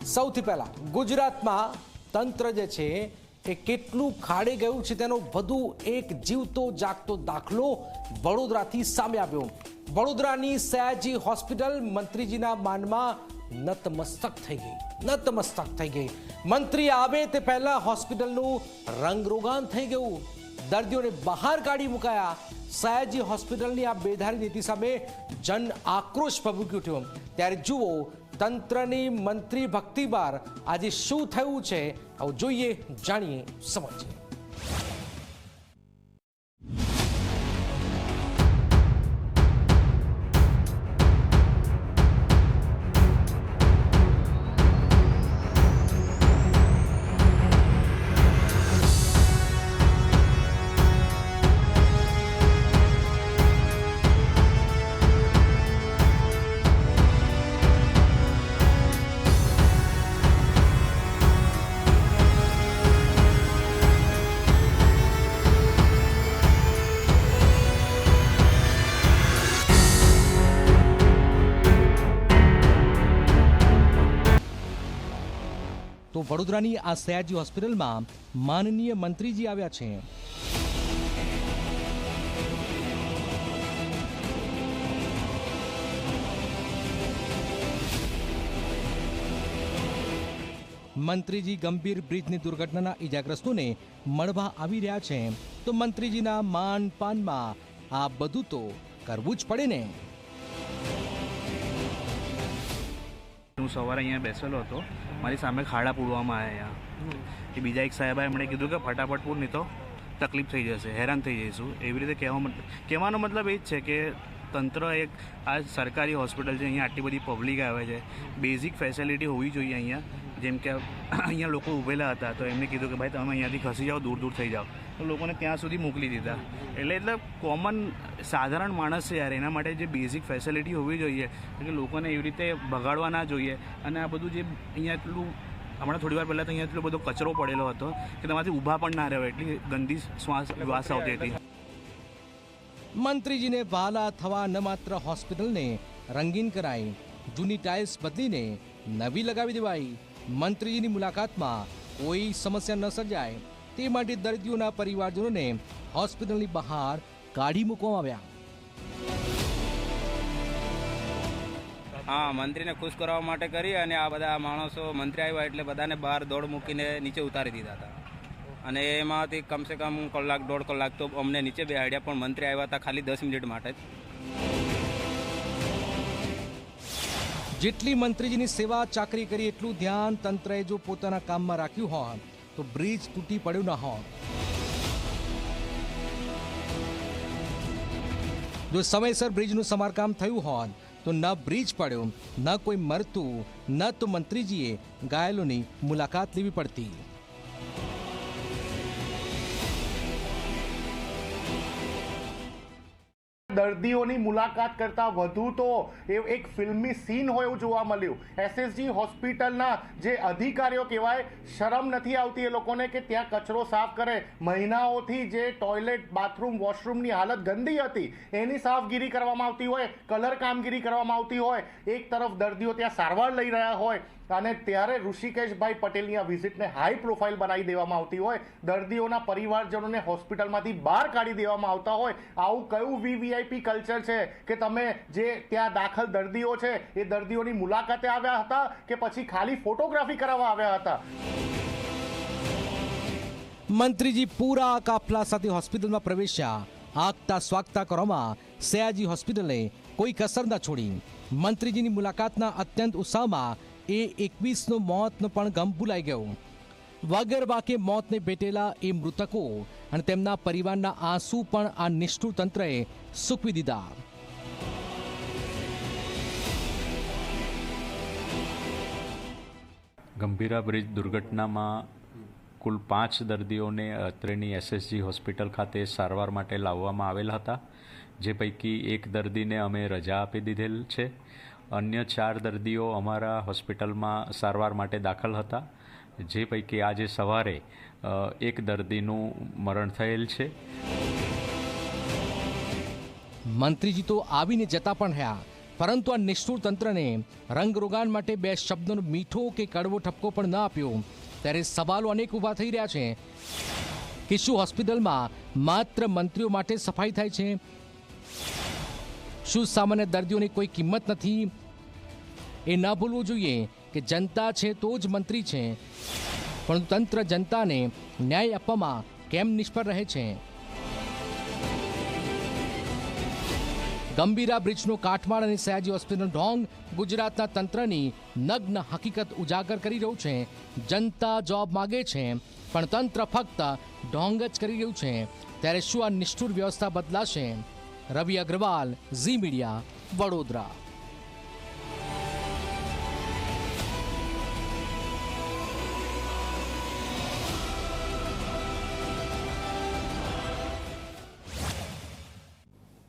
સૌથી પહેલા ગુજરાતમાં તંત્ર જે છે એ કેટલું ખાડે ગયું છે તેનો વધુ એક જીવતો જાગતો દાખલો વડોદરાથી સામે આવ્યો। વડોદરાની સયાજી હોસ્પિટલ મંત્રીજીના માનમાં નતમસ્તક થઈ ગઈ। મંત્રી આવે તે પહેલા હોસ્પિટલનું રંગરોગાન થઈ ગયું। દર્દીઓને બહાર કાઢી મુકાયા। સયાજી હોસ્પિટલની આ બેધારી નીતિ સામે જન આક્રોશ ભભૂકી ઉઠ્યો। ત્યારે જુઓ તંત્રની મંત્રી ભક્તિ બાર આજે શું થયું છે, આવો જોઈએ, જાણીએ, સમજીએ। તો વડોદરાની આ સયાજી હોસ્પિટલમાં માનનીય મંત્રીજી આવ્યા છે। મંત્રીજી ગંભીર બ્રિજની દુર્ઘટનાના ઈજાગ્રસ્તોને મળવા આવી રહ્યા છે, તો મંત્રીજીના માન પાનમાં આ બધું તો કરવું જ પડે ને। હું સવારે અહીંયા બેસેલો હતો, મારી સામે ખાડા પૂરવામાં આવ્યા। એ બીજા એક સાહેબે એમણે કીધું કે ફટાફટ પૂર, નહીં તો તકલીફ થઈ જશે, હેરાન થઈ જઈશું। એવી રીતે કહેવાનો મતલબ એ જ છે કે તંત્ર એક આ સરકારી હોસ્પિટલ છે, અહીંયા આટલી બધી પબ્લિક આવે છે, બેઝિક ફેસિલિટી હોવી જોઈએ અહીંયા। જેમ કે અહીંયા લોકો ઊભેલા હતા તો એમને કીધું કે ભાઈ તમે અહીંયાથી ખસી જાઓ, દૂર થઈ જાઓ, તો લોકોને ત્યાં સુધી મોકલી દીધા। એટલે કોમન સાધારણ માણસ છે યાર, એના માટે જે બેઝિક ફેસિલિટી હોવી જોઈએ કે લોકોને એવી રીતે બગાડવા ના જોઈએ। અને આ બધું જે અહીંયા એટલું હમણાં થોડી વાર પહેલાં તો અહીંયા એટલો બધો કચરો પડેલો હતો કે તમારાથી ઊભા પણ ના રહ્યો, એટલી ગંદી વાસ આવતી હતી। મંત્રીજીને વહાલા થવા ન માત્ર હોસ્પિટલને રંગીન કરાઈ, જૂની ટાઇલ્સ બદલીને નવી લગાવી દેવાઈ। મંત્રીજીની મુલાકાતમાં કોઈ સમસ્યા ન સર્જાય તે માટે દર્દીઓના પરિવારજનોને હોસ્પિટલની બહાર કાઢી મૂકવામાં આવ્યા। હા, મંત્રીને ખુશ કરવા માટે કરી અને આ બધા માણસો મંત્રી આવ્યા એટલે બધાને બહાર દોડ મૂકીને નીચે ઉતારી દીધા હતા। અને એમાંથી કમસે કમ કલાક દોઢ કલાક તો અમને નીચે બેહાડ્યા, પણ મંત્રી આવ્યા હતા ખાલી 10 મિનિટ માટે જ। જેટલી મંત્રીજીની સેવા ચાકરી કરી એટલું ધ્યાન તંત્રએ જો પોતાના કામમાં રાખ્યું હોત તો બ્રિજ તૂટી પડ્યું ન હોત। જો સમયસર બ્રિજનું સમારકામ થયું હોત તો ન બ્રિજ પડ્યો, ન કોઈ મરતું, ન તો મંત્રીજીએ ઘાયલોની મુલાકાત લેવી પડતી। દર્દીઓની મુલાકાત કરતા વધુ તો એક ફિલ્મી સીન હોય એવું જોવા મળ્યું। એસએસજી હોસ્પિટલના જે અધિકારીઓ કહેવાય, શરમ નથી આવતી એ લોકોને કે ત્યાં કચરો સાફ કરે। મહિનાઓથી જે ટોયલેટ, બાથરૂમ, વોશરૂમની હાલત ગંદી હતી એની સાફગીરી કરવામાં આવતી હોય, કલર કામગીરી કરવામાં આવતી હોય, એક તરફ દર્દીઓ ત્યાં સારવાર લઈ રહ્યા હોય અને ત્યારે ઋષિકેશભાઈ પટેલની આ વિઝિટને હાઈ પ્રોફાઇલ બનાવી દેવામાં આવતી હોય, દર્દીઓના પરિવારજનોને હોસ્પિટલમાંથી બહાર કાઢી દેવામાં આવતા હોય। આવું કયું વીવીઆઈપી કલ્ચર છે કે તમે જે ત્યાં દાખલ દર્દીઓ છે એ દર્દીઓની મુલાકાતે આવ્યા હતા કે પછી ખાલી ફોટોગ્રાફી કરાવવા આવ્યા હતા? મંત્રીજી પૂરા કાફલા સાથે હોસ્પિટલમાં પ્રવેશ્યા। આગતા સ્વાગતા કરવામાં સયાજી હોસ્પિટલે કોઈ કસર ન છોડી। મંત્રીજીની મુલાકાતના અત્યંત ઉત્સાહમાં એ 21નો મોતનો પણ ગમ ભૂલાઈ ગયો। વગર વાકે મોતને ભેટેલા એ મૃતકો અને તેમના પરિવારના આંસુ પણ આ નિષ્ઠુર તંત્રએ સૂકવી દીધા। ગંભીરા બ્રિજ દુર્ઘટનામાં કુલ 5 દર્દીઓને અત્રેની એસએસજી હોસ્પિટલ ખાતે સારવાર માટે લાવવામાં આવેલ હતા, જે પૈકી એક દર્દીને અમે રજા આપી દીધેલ છે। અન્ય 4 દર્દીઓ અમારા હોસ્પિટલમાં સારવાર માટે દાખલ હતા, જે પૈકી આજે સવારે એક દર્દીનું મરણ થયેલ છે। મંત્રીજી તો આવીને જતા પણ રહ્યા, પરંતુ આ નિષ્ઠુર તંત્રને રંગરોગાન માટે 2 શબ્દોનો મીઠો કે કડવો ઠપકો પણ ન આપ્યો ત્યારે સવાલો અનેક ઊભા થઈ રહ્યા છે કે શું હોસ્પિટલમાં માત્ર મંત્રીઓ માટે સફાઈ થાય છે? શું સામાન્ય દર્દીઓની કોઈ કિંમત નથી? એ ન ભૂલવું જોઈએ કે જનતા છે તો જ મંત્રી છે, પરંતુ તંત્ર જનતાને ન્યાય આપવામાં કેમ નિષ્ફળ રહે છે? ગંભીરા બ્રિજનો કાટમાળ અને સયાજી હોસ્પિટલનો ઢોંગ ગુજરાતના તંત્રની નગ્ન હકીકત ઉજાગર કરી રહ્યું છે. જનતા જવાબ માગે છે પણ તંત્ર ફક્ત ઢોંગ જ કરી રહ્યું છે. ત્યારે શું આ નિષ્ઠુર વ્યવસ્થા બદલાશે? રવિ અગ્રવાલ, ઝી મીડિયા, વડોદરા.